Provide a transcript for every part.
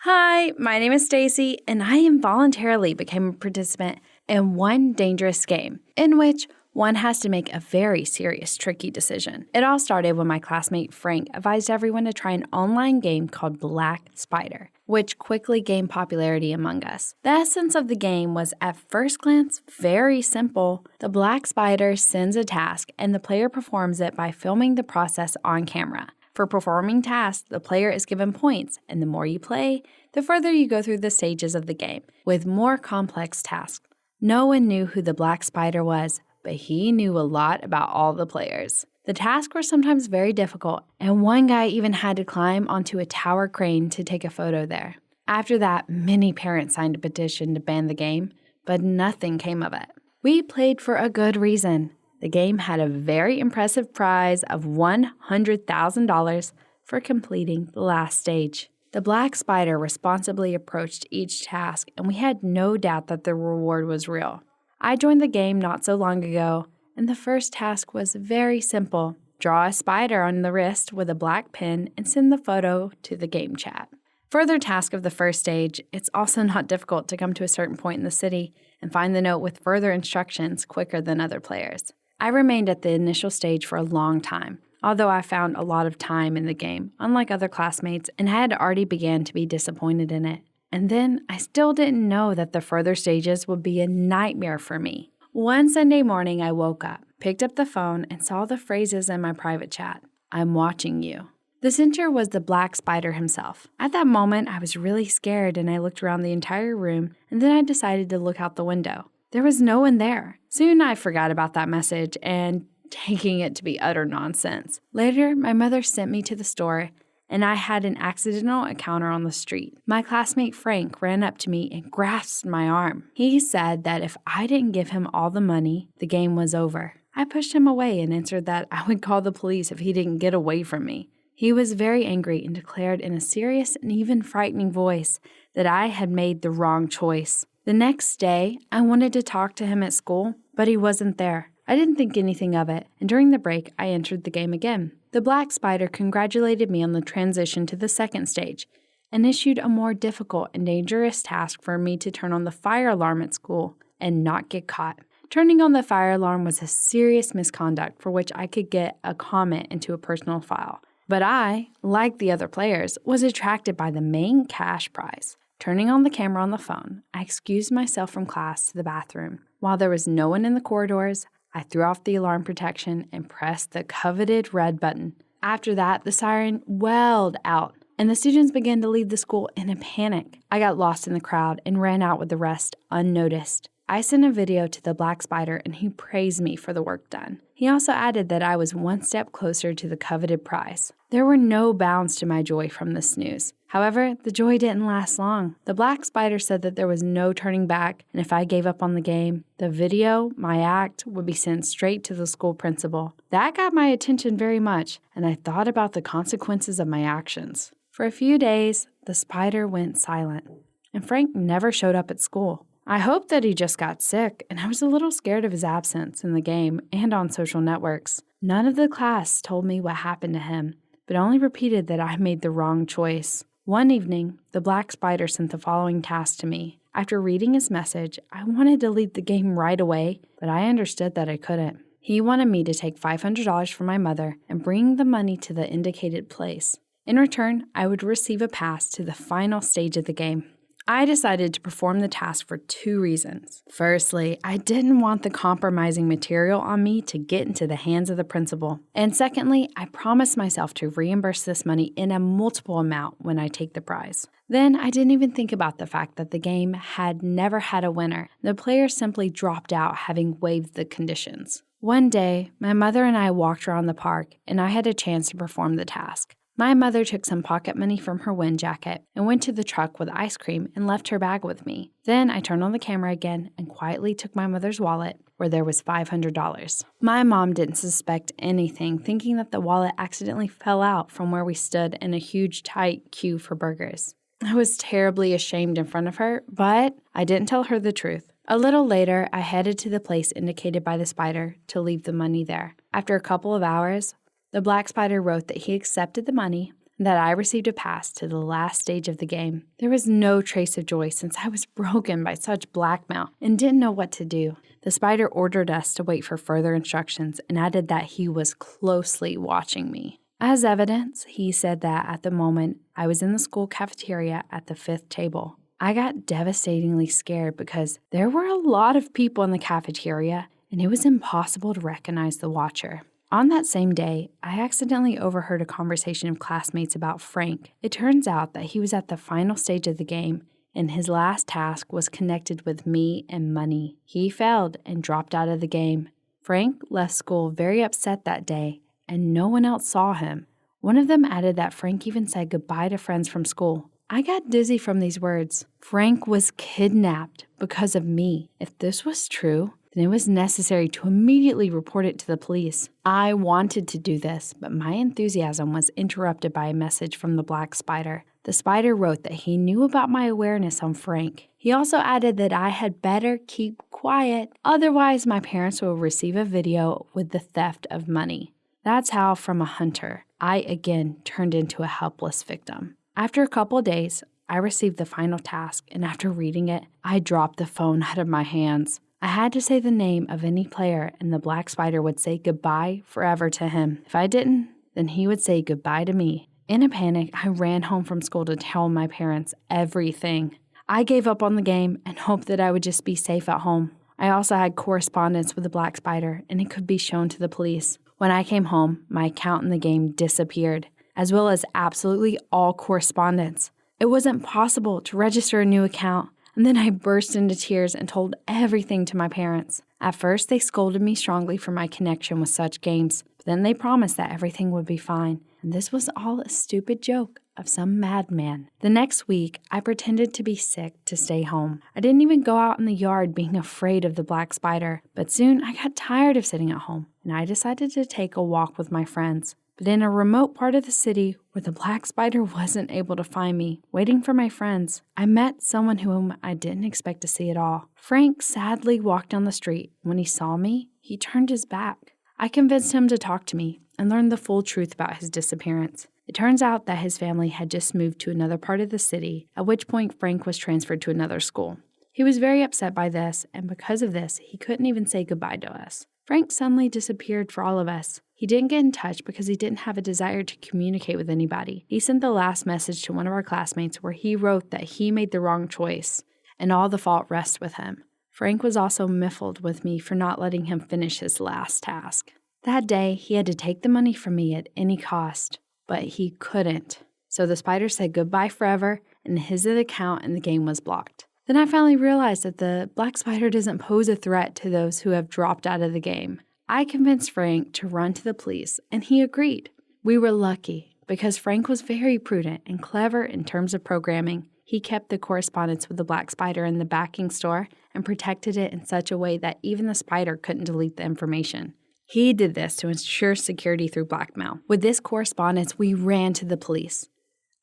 Hi, my name is Stacy, and I involuntarily became a participant in one dangerous game in which one has to make a very serious, tricky decision. It all started when my classmate Frank advised everyone to try an online game called Black Spider, which quickly gained popularity among us. The essence of the game was, at first glance, very simple. The Black Spider sends a task, and the player performs it by filming the process on camera. For performing tasks, the player is given points, and the more you play, the further you go through the stages of the game, with more complex tasks. No one knew who the Black Spider was, but he knew a lot about all the players. The tasks were sometimes very difficult, and one guy even had to climb onto a tower crane to take a photo there. After that, many parents signed a petition to ban the game, but nothing came of it. We played for a good reason. The game had a very impressive prize of $100,000 for completing the last stage. The Black Spider responsibly approached each task, and we had no doubt that the reward was real. I joined the game not so long ago, and the first task was very simple. Draw a spider on the wrist with a black pen and send the photo to the game chat. Further task of the first stage, it's also not difficult to come to a certain point in the city and find the note with further instructions quicker than other players. I remained at the initial stage for a long time, although I found a lot of time in the game, unlike other classmates, and had already began to be disappointed in it. And then I still didn't know that the further stages would be a nightmare for me. One Sunday morning, I woke up, picked up the phone, and saw the phrases in my private chat. "I'm watching you." The center was the Black Spider himself. At that moment, I was really scared, and I looked around the entire room, and then I decided to look out the window. There was no one there. Soon I forgot about that message and taking it to be utter nonsense. Later, my mother sent me to the store, and I had an accidental encounter on the street. My classmate Frank ran up to me and grasped my arm. He said that if I didn't give him all the money, the game was over. I pushed him away and answered that I would call the police if he didn't get away from me. He was very angry and declared in a serious and even frightening voice that I had made the wrong choice. The next day, I wanted to talk to him at school, but he wasn't there. I didn't think anything of it, and during the break, I entered the game again. The Black Spider congratulated me on the transition to the second stage and issued a more difficult and dangerous task for me to turn on the fire alarm at school and not get caught. Turning on the fire alarm was a serious misconduct for which I could get a comment into a personal file. But I, like the other players, was attracted by the main cash prize. Turning on the camera on the phone, I excused myself from class to the bathroom. While there was no one in the corridors, I threw off the alarm protection and pressed the coveted red button. After that, the siren wailed out, and the students began to leave the school in a panic. I got lost in the crowd and ran out with the rest unnoticed. I sent a video to the Black Spider, and he praised me for the work done. He also added that I was one step closer to the coveted prize. There were no bounds to my joy from this news. However, the joy didn't last long. The Black Spider said that there was no turning back, and if I gave up on the game, the video, my act, would be sent straight to the school principal. That got my attention very much, and I thought about the consequences of my actions. For a few days, the spider went silent, and Frank never showed up at school. I hoped that he just got sick, and I was a little scared of his absence in the game and on social networks. None of the class told me what happened to him, but only repeated that I made the wrong choice. One evening, the Black Spider sent the following task to me. After reading his message, I wanted to leave the game right away, but I understood that I couldn't. He wanted me to take $500 from my mother and bring the money to the indicated place. In return, I would receive a pass to the final stage of the game. I decided to perform the task for 2 reasons. Firstly, I didn't want the compromising material on me to get into the hands of the principal. And secondly, I promised myself to reimburse this money in a multiple amount when I take the prize. Then I didn't even think about the fact that the game had never had a winner. The players simply dropped out, having waived the conditions. One day, my mother and I walked around the park, and I had a chance to perform the task. My mother took some pocket money from her wind jacket and went to the truck with ice cream and left her bag with me. Then I turned on the camera again and quietly took my mother's wallet, where there was $500. My mom didn't suspect anything, thinking that the wallet accidentally fell out from where we stood in a huge, tight queue for burgers. I was terribly ashamed in front of her, but I didn't tell her the truth. A little later, I headed to the place indicated by the spider to leave the money there. After a couple of hours, the Black Spider wrote that he accepted the money, and that I received a pass to the last stage of the game. There was no trace of joy since I was broken by such blackmail and didn't know what to do. The spider ordered us to wait for further instructions and added that he was closely watching me. As evidence, he said that at the moment, I was in the school cafeteria at the 5th table. I got devastatingly scared because there were a lot of people in the cafeteria and it was impossible to recognize the watcher. On that same day, I accidentally overheard a conversation of classmates about Frank. It turns out that he was at the final stage of the game and his last task was connected with me and money. He failed and dropped out of the game. Frank left school very upset that day and no one else saw him. One of them added that Frank even said goodbye to friends from school. I got dizzy from these words. Frank was kidnapped because of me. If this was true, then it was necessary to immediately report it to the police. I wanted to do this, but my enthusiasm was interrupted by a message from the black spider. The spider wrote that he knew about my awareness on Frank. He also added that I had better keep quiet, otherwise my parents will receive a video with the theft of money. That's how, from a hunter, I again turned into a helpless victim. After a couple days, I received the final task, and after reading it, I dropped the phone out of my hands. I had to say the name of any player, and the black spider would say goodbye forever to him. If I didn't, then he would say goodbye to me. In a panic, I ran home from school to tell my parents everything. I gave up on the game and hoped that I would just be safe at home. I also had correspondence with the black spider, and it could be shown to the police. When I came home, my account in the game disappeared, as well as absolutely all correspondence. It wasn't possible to register a new account, and then I burst into tears and told everything to my parents. At first, they scolded me strongly for my connection with such games, but then they promised that everything would be fine, and this was all a stupid joke of some madman. The next week, I pretended to be sick to stay home. I didn't even go out in the yard being afraid of the black spider, but soon I got tired of sitting at home, and I decided to take a walk with my friends. But in a remote part of the city where the black spider wasn't able to find me, waiting for my friends, I met someone whom I didn't expect to see at all. Frank sadly walked down the street. When he saw me, he turned his back. I convinced him to talk to me and learned the full truth about his disappearance. It turns out that his family had just moved to another part of the city, at which point Frank was transferred to another school. He was very upset by this, and because of this, he couldn't even say goodbye to us. Frank suddenly disappeared for all of us. He didn't get in touch because he didn't have a desire to communicate with anybody. He sent the last message to one of our classmates where he wrote that he made the wrong choice, and all the fault rests with him. Frank was also miffled with me for not letting him finish his last task. That day, he had to take the money from me at any cost, but he couldn't. So the spider said goodbye forever, and his account in the game was blocked. Then I finally realized that the black spider doesn't pose a threat to those who have dropped out of the game. I convinced Frank to run to the police, and he agreed. We were lucky because Frank was very prudent and clever in terms of programming. He kept the correspondence with the black spider in the backing store and protected it in such a way that even the spider couldn't delete the information. He did this to ensure security through blackmail. With this correspondence, we ran to the police.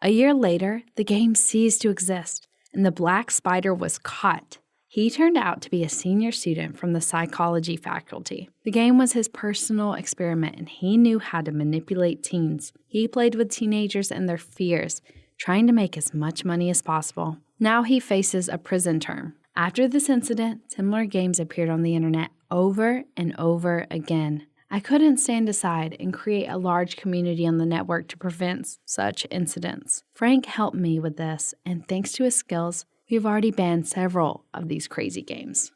A year later, the game ceased to exist, and the black spider was caught. He turned out to be a senior student from the psychology faculty. The game was his personal experiment, and he knew how to manipulate teens. He played with teenagers and their fears, trying to make as much money as possible. Now he faces a prison term. After this incident, similar games appeared on the internet over and over again. I couldn't stand aside and create a large community on the network to prevent such incidents. Frank helped me with this, and thanks to his skills, we've already banned several of these crazy games.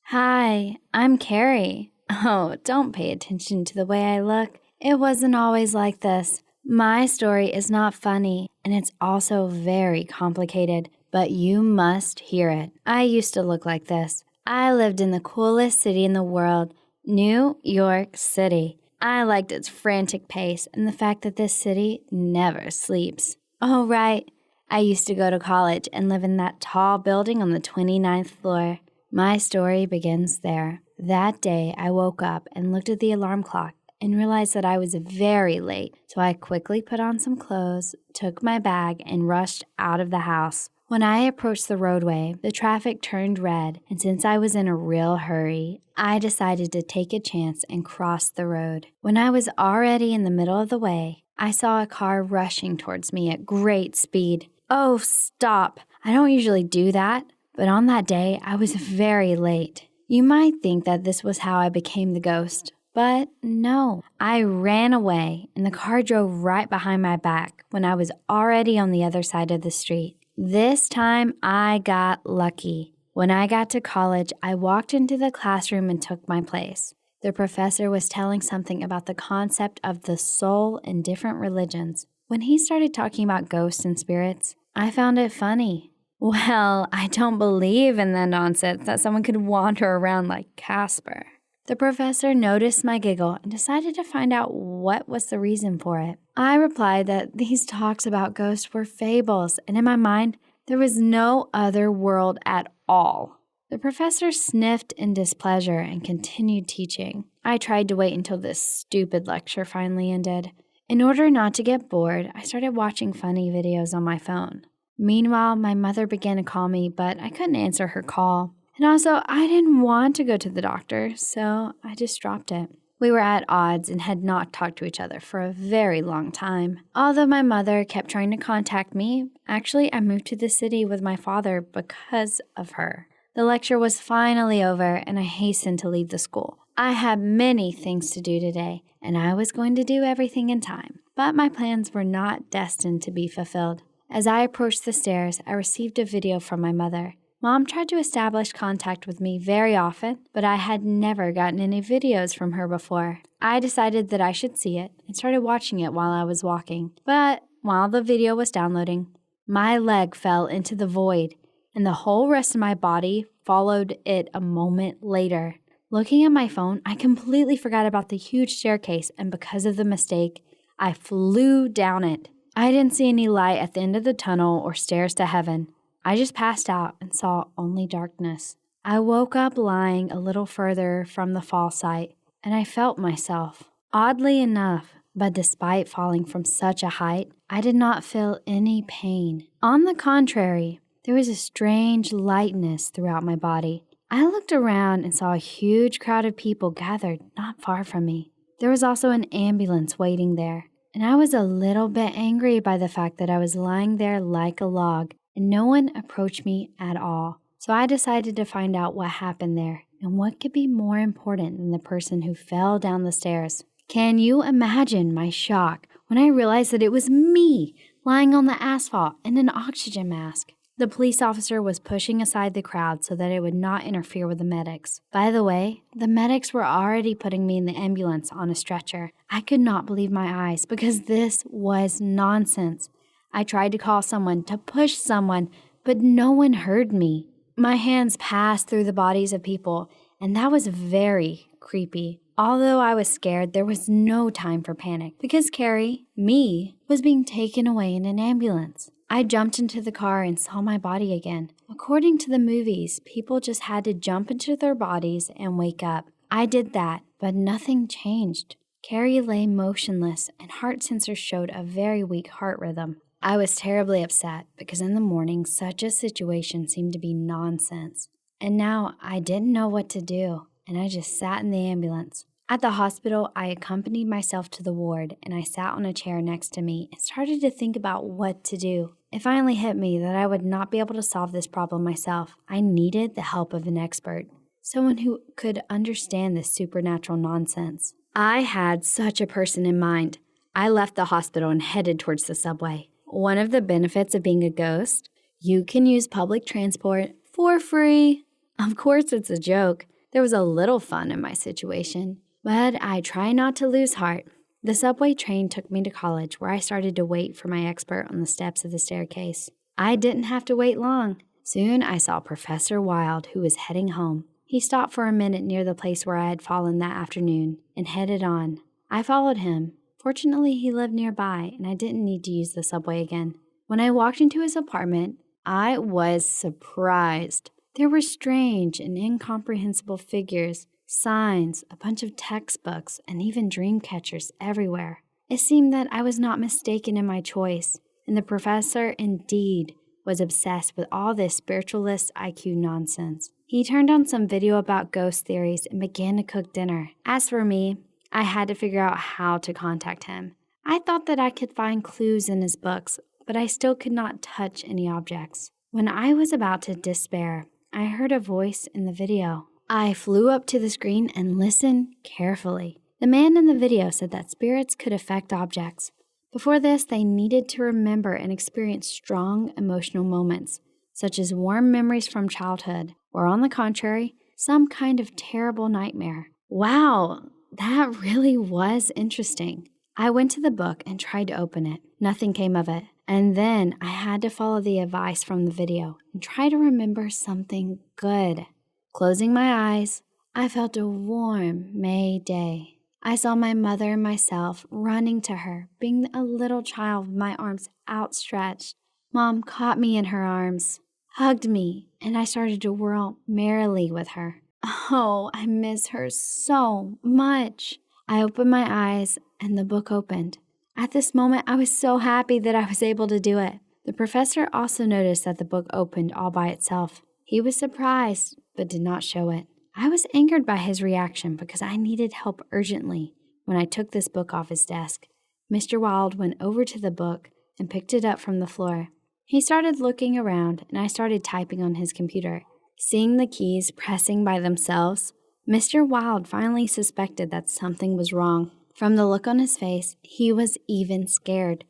Hi, I'm Carrie. Oh, don't pay attention to the way I look. It wasn't always like this. My story is not funny, and it's also very complicated, but you must hear it. I used to look like this. I lived in the coolest city in the world, New York City. I liked its frantic pace and the fact that this city never sleeps. Oh, right. I used to go to college and live in that tall building on the 29th floor. My story begins there. That day, I woke up and looked at the alarm clock and realized that I was very late, so I quickly put on some clothes, took my bag, and rushed out of the house. When I approached the roadway, the traffic turned red, and since I was in a real hurry, I decided to take a chance and cross the road. When I was already in the middle of the way, I saw a car rushing towards me at great speed. Oh, stop! I don't usually do that, but on that day, I was very late. You might think that this was how I became the ghost, but no. I ran away, and the car drove right behind my back when I was already on the other side of the street. This time, I got lucky. When I got to college, I walked into the classroom and took my place. The professor was telling something about the concept of the soul in different religions. When he started talking about ghosts and spirits, I found it funny. Well, I don't believe in the nonsense that someone could wander around like Casper. The professor noticed my giggle and decided to find out what was the reason for it. I replied that these talks about ghosts were fables, and in my mind, there was no other world at all. The professor sniffed in displeasure and continued teaching. I tried to wait until this stupid lecture finally ended. In order not to get bored, I started watching funny videos on my phone. Meanwhile, my mother began to call me, but I couldn't answer her call. And also, I didn't want to go to the doctor, so I just dropped it. We were at odds and had not talked to each other for a very long time. Although my mother kept trying to contact me, actually I moved to the city with my father because of her. The lecture was finally over and I hastened to leave the school. I had many things to do today, and I was going to do everything in time. But my plans were not destined to be fulfilled. As I approached the stairs, I received a video from my mother. Mom tried to establish contact with me very often, but I had never gotten any videos from her before. I decided that I should see it and started watching it while I was walking. But while the video was downloading, my leg fell into the void, and the whole rest of my body followed it a moment later. Looking at my phone, I completely forgot about the huge staircase, and because of the mistake, I flew down it. I didn't see any light at the end of the tunnel or stairs to heaven. I just passed out and saw only darkness. I woke up lying a little further from the fall site, and I felt myself. Oddly enough, but despite falling from such a height, I did not feel any pain. On the contrary, there was a strange lightness throughout my body. I looked around and saw a huge crowd of people gathered not far from me. There was also an ambulance waiting there, and I was a little bit angry by the fact that I was lying there like a log, and no one approached me at all. So I decided to find out what happened there and what could be more important than the person who fell down the stairs. Can you imagine my shock when I realized that it was me lying on the asphalt in an oxygen mask? The police officer was pushing aside the crowd so that it would not interfere with the medics. By the way, the medics were already putting me in the ambulance on a stretcher. I could not believe my eyes because this was nonsense. I tried to call someone, to push someone, but no one heard me. My hands passed through the bodies of people, and that was very creepy. Although I was scared, there was no time for panic because Carrie, me, was being taken away in an ambulance. I jumped into the car and saw my body again. According to the movies, people just had to jump into their bodies and wake up. I did that, but nothing changed. Carrie lay motionless, and heart sensors showed a very weak heart rhythm. I was terribly upset because in the morning, such a situation seemed to be nonsense. And now I didn't know what to do, and I just sat in the ambulance. At the hospital, I accompanied myself to the ward, and I sat on a chair next to me and started to think about what to do. It finally hit me that I would not be able to solve this problem myself. I needed the help of an expert, someone who could understand this supernatural nonsense. I had such a person in mind. I left the hospital and headed towards the subway. One of the benefits of being a ghost, you can use public transport for free. Of course, it's a joke. There was a little fun in my situation, but I try not to lose heart. The subway train took me to college, where I started to wait for my expert on the steps of the staircase. I didn't have to wait long. Soon I saw Professor Wilde, who was heading home. He stopped for a minute near the place where I had fallen that afternoon and headed on. I followed him. Fortunately, he lived nearby, and I didn't need to use the subway again. When I walked into his apartment, I was surprised. There were strange and incomprehensible figures, signs, a bunch of textbooks, and even dream catchers everywhere. It seemed that I was not mistaken in my choice, and the professor indeed was obsessed with all this spiritualist IQ nonsense. He turned on some video about ghost theories and began to cook dinner. As for me, I had to figure out how to contact him. I thought that I could find clues in his books, but I still could not touch any objects. When I was about to despair, I heard a voice in the video. I flew up to the screen and listened carefully. The man in the video said that spirits could affect objects. Before this, they needed to remember and experience strong emotional moments, such as warm memories from childhood, or on the contrary, some kind of terrible nightmare. Wow, that really was interesting. I went to the book and tried to open it. Nothing came of it. And then I had to follow the advice from the video and try to remember something good. Closing my eyes, I felt a warm May day. I saw my mother and myself running to her, being a little child with my arms outstretched. Mom caught me in her arms, hugged me, and I started to whirl merrily with her. Oh, I miss her so much. I opened my eyes and the book opened. At this moment, I was so happy that I was able to do it. The professor also noticed that the book opened all by itself. He was surprised, but did not show it. I was angered by his reaction because I needed help urgently. When I took this book off his desk, Mr. Wilde went over to the book and picked it up from the floor. He started looking around, and I started typing on his computer. Seeing the keys pressing by themselves, Mr. Wilde finally suspected that something was wrong. From the look on his face, he was even scared.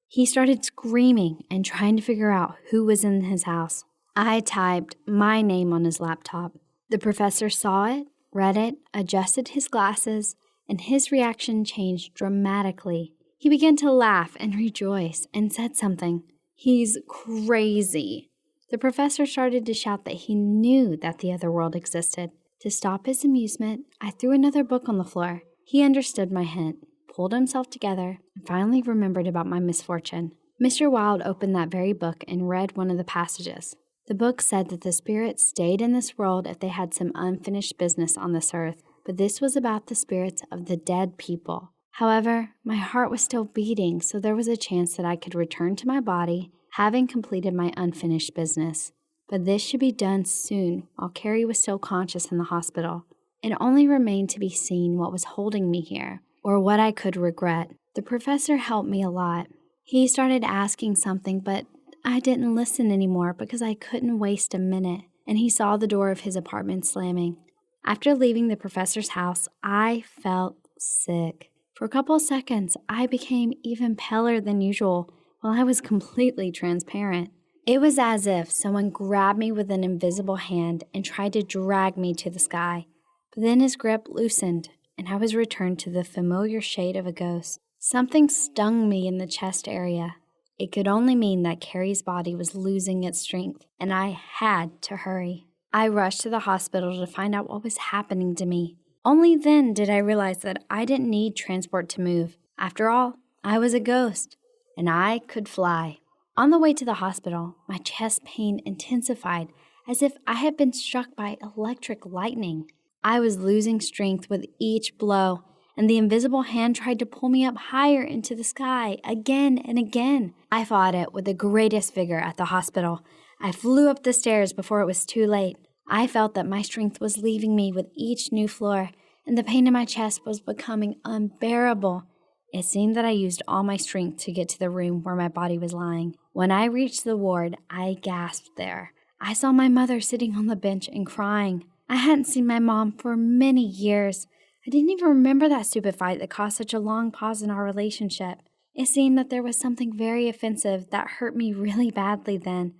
He started screaming and trying to figure out who was in his house. I typed my name on his laptop. The professor saw it, read it, adjusted his glasses, and his reaction changed dramatically. He began to laugh and rejoice and said something. "He's crazy." The professor started to shout that he knew that the other world existed. To stop his amusement, I threw another book on the floor. He understood my hint, pulled himself together, and finally remembered about my misfortune. Mr. Wilde opened that very book and read one of the passages. The book said that the spirits stayed in this world if they had some unfinished business on this earth, but this was about the spirits of the dead people. However, my heart was still beating, so there was a chance that I could return to my body, having completed my unfinished business. But this should be done soon, while Carrie was still conscious in the hospital. It only remained to be seen what was holding me here, or what I could regret. The professor helped me a lot. He started asking something, but I didn't listen anymore because I couldn't waste a minute, and he saw the door of his apartment slamming. After leaving the professor's house, I felt sick. For a couple of seconds, I became even paler than usual, while I was completely transparent. It was as if someone grabbed me with an invisible hand and tried to drag me to the sky. But then his grip loosened, and I was returned to the familiar shade of a ghost. Something stung me in the chest area. It could only mean that Carrie's body was losing its strength, and I had to hurry. I rushed to the hospital to find out what was happening to me. Only then did I realize that I didn't need transport to move. After all, I was a ghost, and I could fly. On the way to the hospital, my chest pain intensified as if I had been struck by electric lightning. I was losing strength with each blow, and the invisible hand tried to pull me up higher into the sky again and again. I fought it with the greatest vigor at the hospital. I flew up the stairs before it was too late. I felt that my strength was leaving me with each new floor, and the pain in my chest was becoming unbearable. It seemed that I used all my strength to get to the room where my body was lying. When I reached the ward, I gasped there. I saw my mother sitting on the bench and crying. I hadn't seen my mom for many years. I didn't even remember that stupid fight that caused such a long pause in our relationship. It seemed that there was something very offensive that hurt me really badly then.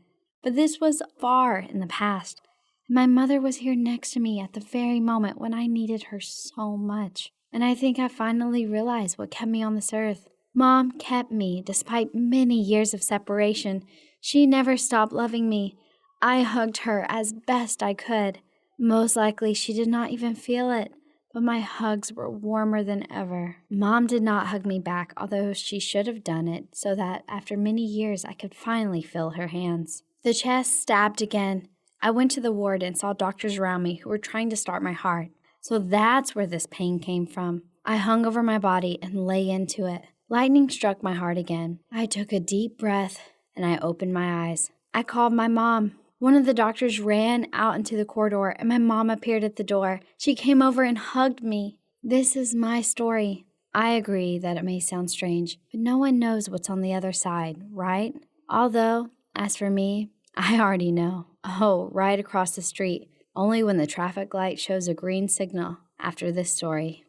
But this was far in the past. My mother was here next to me at the very moment when I needed her so much. And I think I finally realized what kept me on this earth. Mom kept me despite many years of separation. She never stopped loving me. I hugged her as best I could. Most likely she did not even feel it, but my hugs were warmer than ever. Mom did not hug me back, although she should have done it, so that after many years I could finally feel her hands. The chest stabbed again. I went to the ward and saw doctors around me who were trying to start my heart. So that's where this pain came from. I hung over my body and lay into it. Lightning struck my heart again. I took a deep breath and I opened my eyes. I called my mom. One of the doctors ran out into the corridor, and my mom appeared at the door. She came over and hugged me. This is my story. I agree that it may sound strange, but no one knows what's on the other side, right? Although, as for me, I already know. Oh, right across the street, only when the traffic light shows a green signal after this story.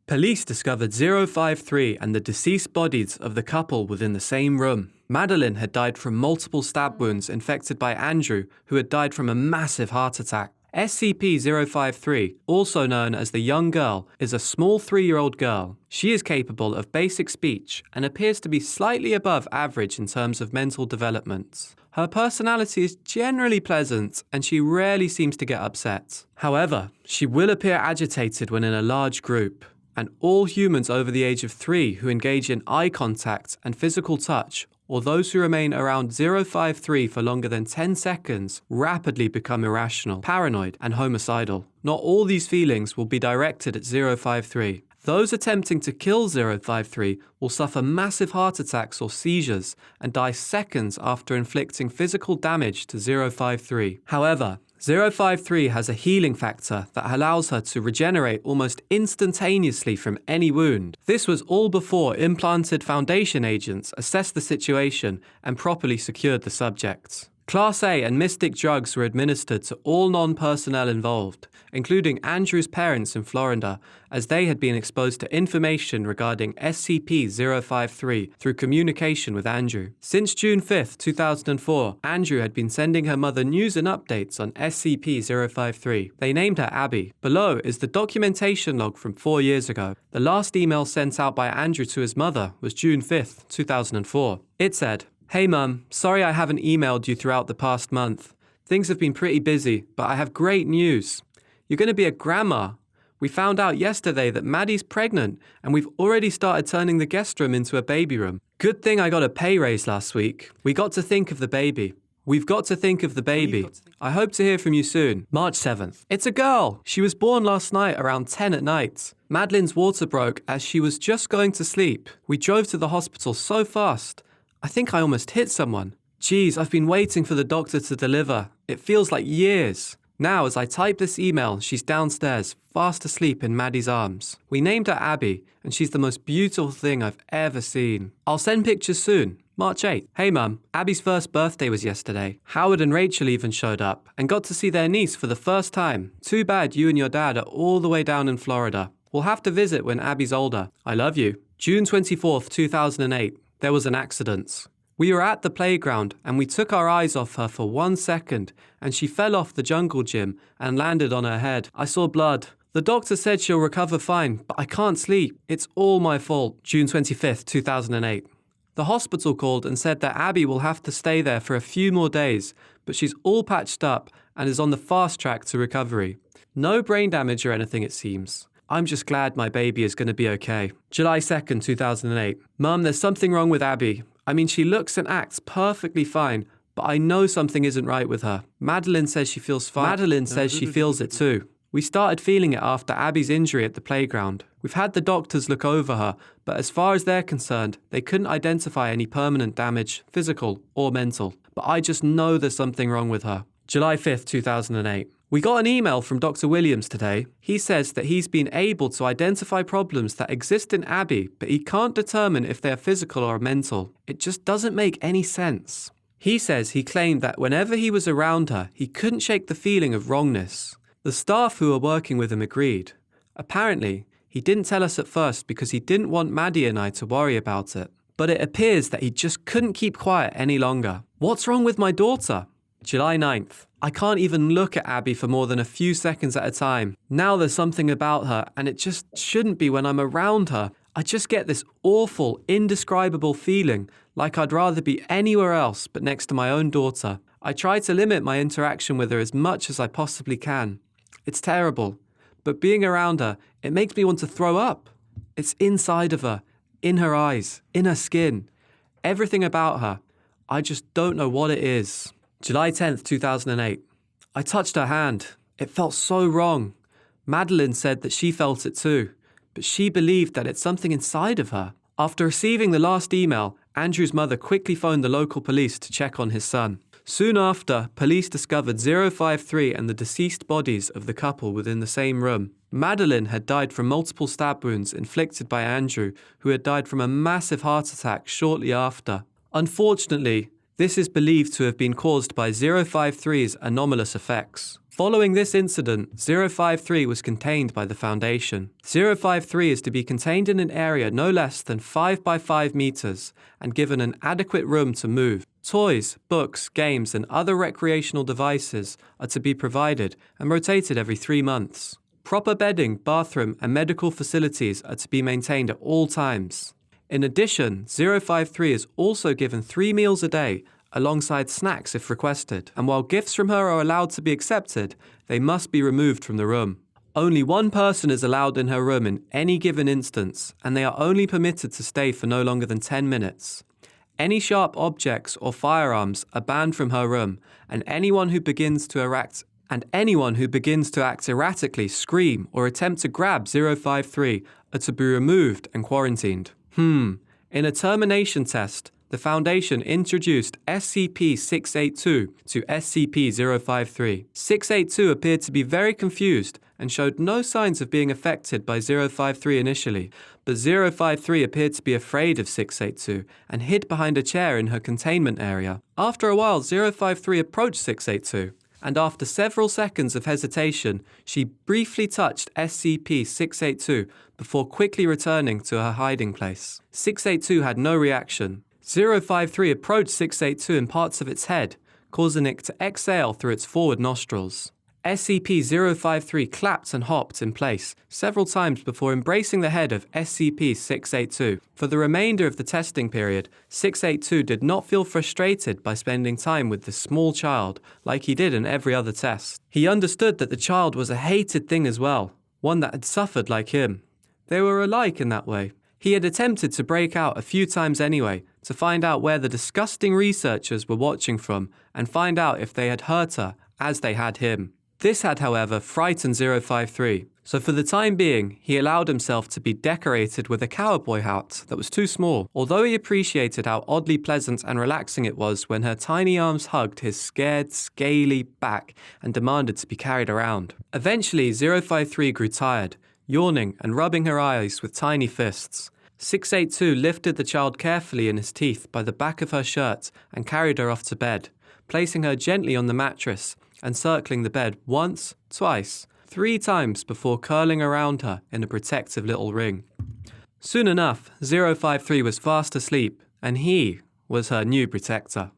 Police discovered 053 and the deceased bodies of the couple within the same room. Madeline had died from multiple stab wounds infected by Andrew, who had died from a massive heart attack. SCP-053, also known as the young girl, is a small 3-year-old girl. She is capable of basic speech and appears to be slightly above average in terms of mental development. Her personality is generally pleasant and she rarely seems to get upset. However, she will appear agitated when in a large group, and all humans over the age of 3 who engage in eye contact and physical touch, or those who remain around 053 for longer than 10 seconds, rapidly become irrational, paranoid, and homicidal. Not all these feelings will be directed at 053. Those attempting to kill 053 will suffer massive heart attacks or seizures and die seconds after inflicting physical damage to 053. However, 053 has a healing factor that allows her to regenerate almost instantaneously from any wound. This was all before implanted Foundation agents assessed the situation and properly secured the subjects. Class A and Mystic drugs were administered to all non-personnel involved, including Andrew's parents in Florida, as they had been exposed to information regarding SCP-053 through communication with Andrew. Since June 5, 2004, Andrew had been sending her mother news and updates on SCP-053. They named her Abby. Below is the documentation log from 4 years ago. The last email sent out by Andrew to his mother was June 5, 2004. It said, "Hey Mum, sorry I haven't emailed you throughout the past month. Things have been pretty busy, but I have great news. You're going to be a grandma. We found out yesterday that Maddie's pregnant and we've already started turning the guest room into a baby room. Good thing I got a pay raise last week. We've got to think of the baby. I hope to hear from you soon. March 7th. It's a girl. She was born last night around 10 at night. Madeline's water broke as she was just going to sleep. We drove to the hospital so fast. I think I almost hit someone. Geez, I've been waiting for the doctor to deliver. It feels like years. Now, as I type this email, she's downstairs, fast asleep in Maddie's arms. We named her Abby, and she's the most beautiful thing I've ever seen. I'll send pictures soon. March 8th. Hey Mum, Abby's first birthday was yesterday. Howard and Rachel even showed up and got to see their niece for the first time. Too bad you and your dad are all the way down in Florida. We'll have to visit when Abby's older. I love you. June 24th, 2008. There was an accident. We were at the playground and we took our eyes off her for 1 second and she fell off the jungle gym and landed on her head. I saw blood. The doctor said she'll recover fine, but I can't sleep. It's all my fault. June 25th, 2008. The hospital called and said that Abby will have to stay there for a few more days, but she's all patched up and is on the fast track to recovery. No brain damage or anything, it seems. I'm just glad my baby is going to be okay. July 2nd, 2008. Mum, there's something wrong with Abby. I mean, she looks and acts perfectly fine, but I know something isn't right with her. Madeline says she feels fine. Madeline says she feels it too. We started feeling it after Abby's injury at the playground. We've had the doctors look over her, but as far as they're concerned, they couldn't identify any permanent damage, physical or mental. But I just know there's something wrong with her. July 5th, 2008. We got an email from Dr. Williams today. He says that he's been able to identify problems that exist in Abby, but he can't determine if they're physical or mental. It just doesn't make any sense. He says he claimed that whenever he was around her, he couldn't shake the feeling of wrongness. The staff who were working with him agreed. Apparently, he didn't tell us at first because he didn't want Maddie and I to worry about it. But it appears that he just couldn't keep quiet any longer. What's wrong with my daughter? July 9th. I can't even look at Abby for more than a few seconds at a time. Now there's something about her, and it just shouldn't be when I'm around her. I just get this awful, indescribable feeling, like I'd rather be anywhere else but next to my own daughter. I try to limit my interaction with her as much as I possibly can. It's terrible, but being around her, it makes me want to throw up. It's inside of her, in her eyes, in her skin. Everything about her. I just don't know what it is. July 10th, 2008. I touched her hand. It felt so wrong. Madeline said that she felt it too, but she believed that it's something inside of her. After receiving the last email, Andrew's mother quickly phoned the local police to check on his son. Soon after, police discovered 053 and the deceased bodies of the couple within the same room. Madeline had died from multiple stab wounds inflicted by Andrew, who had died from a massive heart attack shortly after. Unfortunately, this is believed to have been caused by 053's anomalous effects. Following this incident, 053 was contained by the Foundation. 053 is to be contained in an area no less than 5 by 5 meters and given an adequate room to move. Toys, books, games, and other recreational devices are to be provided and rotated every 3 months. Proper bedding, bathroom, and medical facilities are to be maintained at all times. In addition, 053 is also given 3 meals a day, alongside snacks if requested, and while gifts from her are allowed to be accepted, they must be removed from the room. Only one person is allowed in her room in any given instance, and they are only permitted to stay for no longer than 10 minutes. Any sharp objects or firearms are banned from her room, and anyone who begins to act erratically, scream, or attempt to grab 053 are to be removed and quarantined. In a termination test, the Foundation introduced SCP-682 to SCP-053. 682 appeared to be very confused and showed no signs of being affected by 053 initially, but 053 appeared to be afraid of 682 and hid behind a chair in her containment area. After a while, 053 approached 682, and after several seconds of hesitation, she briefly touched SCP-682 before quickly returning to her hiding place. 682 had no reaction. 053 approached 682 in parts of its head, causing it to exhale through its forward nostrils. SCP-053 clapped and hopped in place several times before embracing the head of SCP-682. For the remainder of the testing period, 682 did not feel frustrated by spending time with the small child like he did in every other test. He understood that the child was a hated thing as well, one that had suffered like him. They were alike in that way. He had attempted to break out a few times anyway, to find out where the disgusting researchers were watching from and find out if they had hurt her as they had him. This had, however, frightened 053, so for the time being, he allowed himself to be decorated with a cowboy hat that was too small, although he appreciated how oddly pleasant and relaxing it was when her tiny arms hugged his scared, scaly back and demanded to be carried around. Eventually, 053 grew tired, yawning and rubbing her eyes with tiny fists. 682 lifted the child carefully in his teeth by the back of her shirt and carried her off to bed, placing her gently on the mattress and circling the bed once, twice, 3 times before curling around her in a protective little ring. Soon enough, 053 was fast asleep, and he was her new protector.